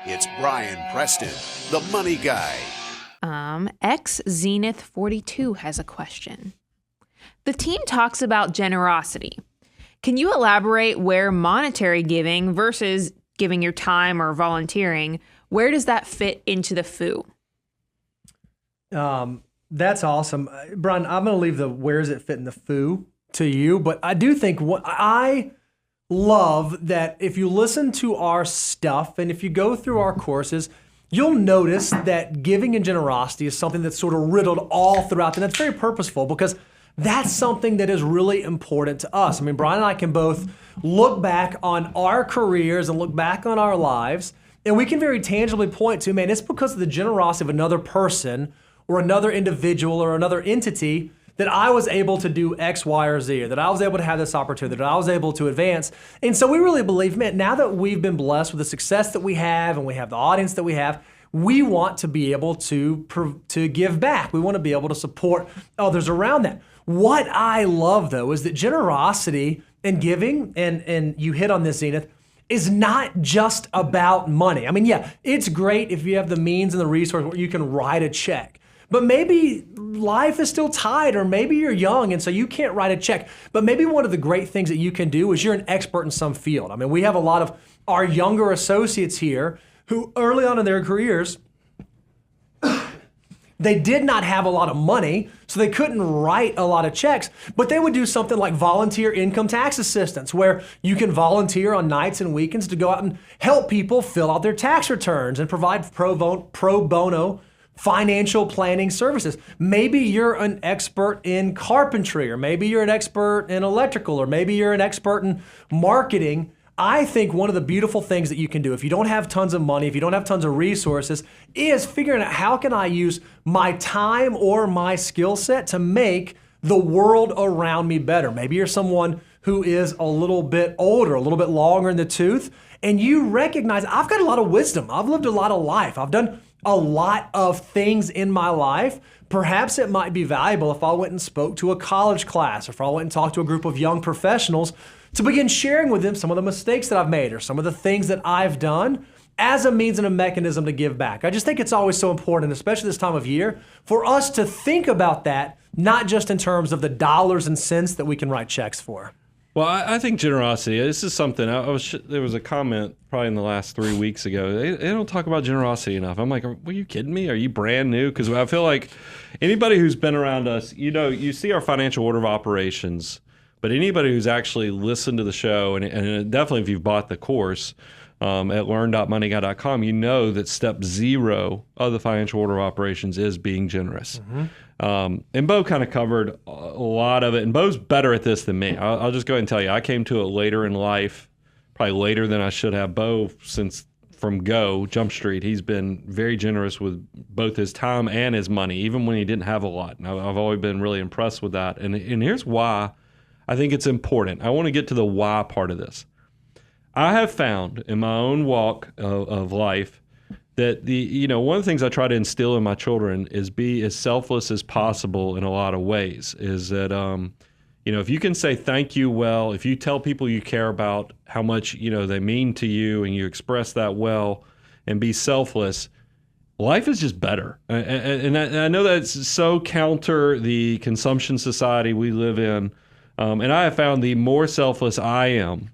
It's Brian Preston, the money guy. X Zenith 42 has a question. The team talks about generosity. Can you elaborate where monetary giving versus giving your time or volunteering, where does that fit into the FOO? That's awesome. Brian, I'm going to leave the where does it fit in the FOO to you, but I do think what I love that if you listen to our stuff and if you go through our courses, you'll notice that giving and generosity is something that's sort of riddled all throughout, and that's very purposeful because that's something that is really important to us. I mean, Brian and I can both look back on our careers and look back on our lives, and we can very tangibly point to, man, it's because of the generosity of another person or another individual or another entity that I was able to do X, Y, or Z, or that I was able to have this opportunity, that I was able to advance. And so we really believe, man, now that we've been blessed with the success that we have and we have the audience that we have, we want to be able to give back. We want to be able to support others around that. What I love, though, is that generosity and giving, and you hit on this, Zenith, is not just about money. I mean, yeah, it's great if you have the means and the resource where you can write a check. But maybe life is still tight, or maybe you're young and so you can't write a check. But maybe one of the great things that you can do is you're an expert in some field. I mean, we have a lot of our younger associates here who early on in their careers, they did not have a lot of money, so they couldn't write a lot of checks, but they would do something like volunteer income tax assistance, where you can volunteer on nights and weekends to go out and help people fill out their tax returns and provide pro bono financial planning services. Maybe you're an expert in carpentry, or maybe you're an expert in electrical, or maybe you're an expert in marketing. I think one of the beautiful things that you can do if you don't have tons of money, if you don't have tons of resources, is figuring out how can I use my time or my skill set to make the world around me better. Maybe you're someone who is a little bit older, a little bit longer in the tooth, and you recognize, I've got a lot of wisdom. I've lived a lot of life. I've done a lot of things in my life. Perhaps it might be valuable if I went and spoke to a college class, or if I went and talked to a group of young professionals to begin sharing with them some of the mistakes that I've made or some of the things that I've done as a means and a mechanism to give back. I just think it's always so important, especially this time of year, for us to think about that, not just in terms of the dollars and cents that we can write checks for. Well, I think generosity, this is something, there was a comment probably in the last 3 weeks ago, they don't talk about generosity enough. I'm like, are you kidding me? Are you brand new? Because I feel like anybody who's been around us, you see our financial order of operations, but anybody who's actually listened to the show, and definitely if you've bought the course at learn.moneyguy.com, you know that step 0 of the financial order of operations is being generous. Mm-hmm. And Bo kind of covered a lot of it, and Bo's better at this than me. I'll just go ahead and tell you, I came to it later in life, probably later than I should have. Bo, from Jump Street, he's been very generous with both his time and his money, even when he didn't have a lot. And I've always been really impressed with that. And here's why I think it's important. I want to get to the why part of this. I have found in my own walk of life that one of the things I try to instill in my children is be as selfless as possible in a lot of ways. Is that if you can say thank you well, if you tell people you care about how much they mean to you, and you express that well, and be selfless, life is just better. And I know that's so counter the consumption society we live in. And I have found the more selfless I am,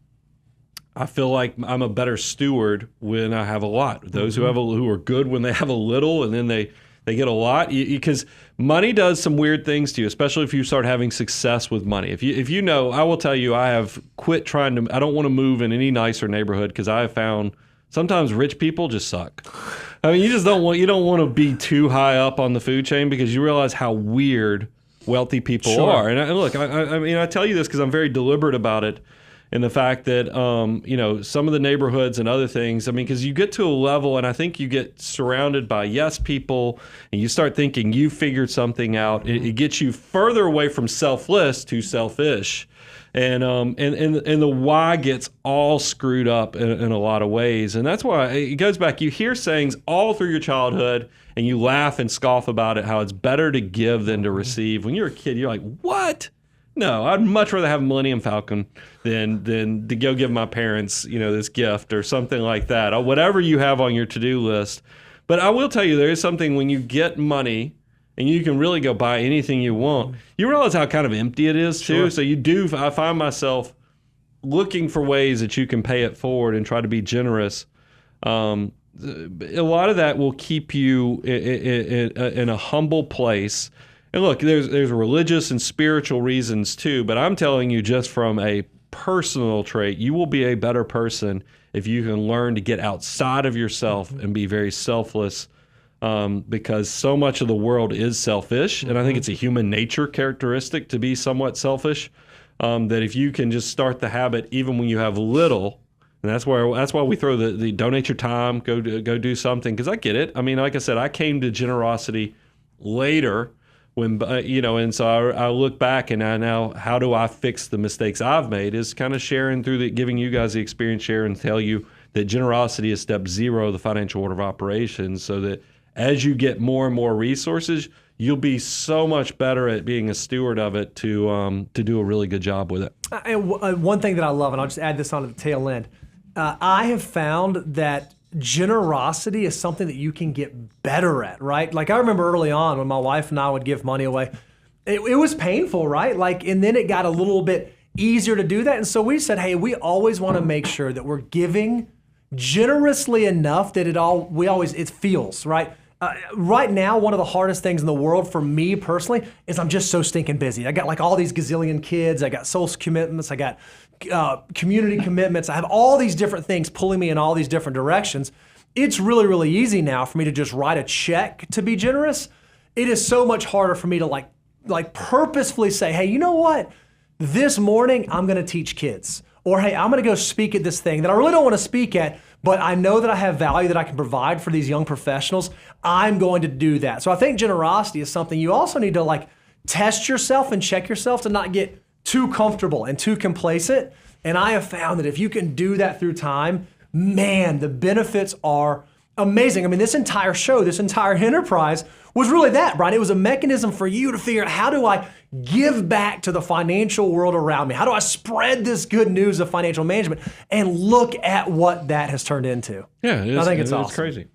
I feel like I'm a better steward when I have a lot. Those who are good when they have a little, and then they get a lot, because money does some weird things to you, especially if you start having success with money. If I will tell you, I have quit I don't want to move in any nicer neighborhood, because I have found sometimes rich people just suck. I mean, you don't want to be too high up on the food chain, because you realize how weird wealthy people are. And I tell you this because I'm very deliberate about it. And the fact that, some of the neighborhoods and other things, because you get to a level, and I think you get surrounded by yes people, and you start thinking you figured something out. It gets you further away from selfless to selfish. And the why gets all screwed up in a lot of ways. And that's why it goes back. You hear sayings all through your childhood, and you laugh and scoff about it, how it's better to give than to receive. When you're a kid, you're like, what? No, I'd much rather have a Millennium Falcon than to go give my parents, this gift or something like that. Or whatever you have on your to-do list. But I will tell you, there is something when you get money and you can really go buy anything you want, you realize how kind of empty it is too. Sure. So I find myself looking for ways that you can pay it forward and try to be generous. A lot of that will keep you in a humble place. And look, there's religious and spiritual reasons too, but I'm telling you just from a personal trait, you will be a better person if you can learn to get outside of yourself and be very selfless, because so much of the world is selfish, and I think it's a human nature characteristic to be somewhat selfish, that if you can just start the habit even when you have little, and that's why we throw the donate your time, go do something, because I get it. I mean, like I said, I came to generosity later when, and so I look back and I now, how do I fix the mistakes I've made is kind of sharing through giving you guys the experience, share and tell you that generosity is step 0 of the financial order of operations, so that as you get more and more resources, you'll be so much better at being a steward of it to do a really good job with it. And one thing that I love, and I'll just add this on to the tail end, I have found that generosity is something that you can get better at, right? Like I remember early on when my wife and I would give money away, it was painful, right? And then it got a little bit easier to do that. And so we said, hey, we always want to make sure that we're giving generously enough that it feels, right? Right now, one of the hardest things in the world for me personally is I'm just so stinking busy. I got like all these gazillion kids. I got social commitments. I got community commitments. I have all these different things pulling me in all these different directions. It's really, really easy now for me to just write a check to be generous. It is so much harder for me to like purposefully say, hey, you know what? This morning I'm going to teach kids. Or hey, I'm going to go speak at this thing that I really don't want to speak at, but I know that I have value that I can provide for these young professionals. I'm going to do that. So I think generosity is something you also need to like test yourself and check yourself to not get too comfortable and too complacent. And I have found that if you can do that through time, man, the benefits are amazing. I mean, this entire show, this entire enterprise was really that, Brian. It was a mechanism for you to figure out, how do I give back to the financial world around me? How do I spread this good news of financial management? And look at what that has turned into. Yeah, I think it's awesome. It's crazy.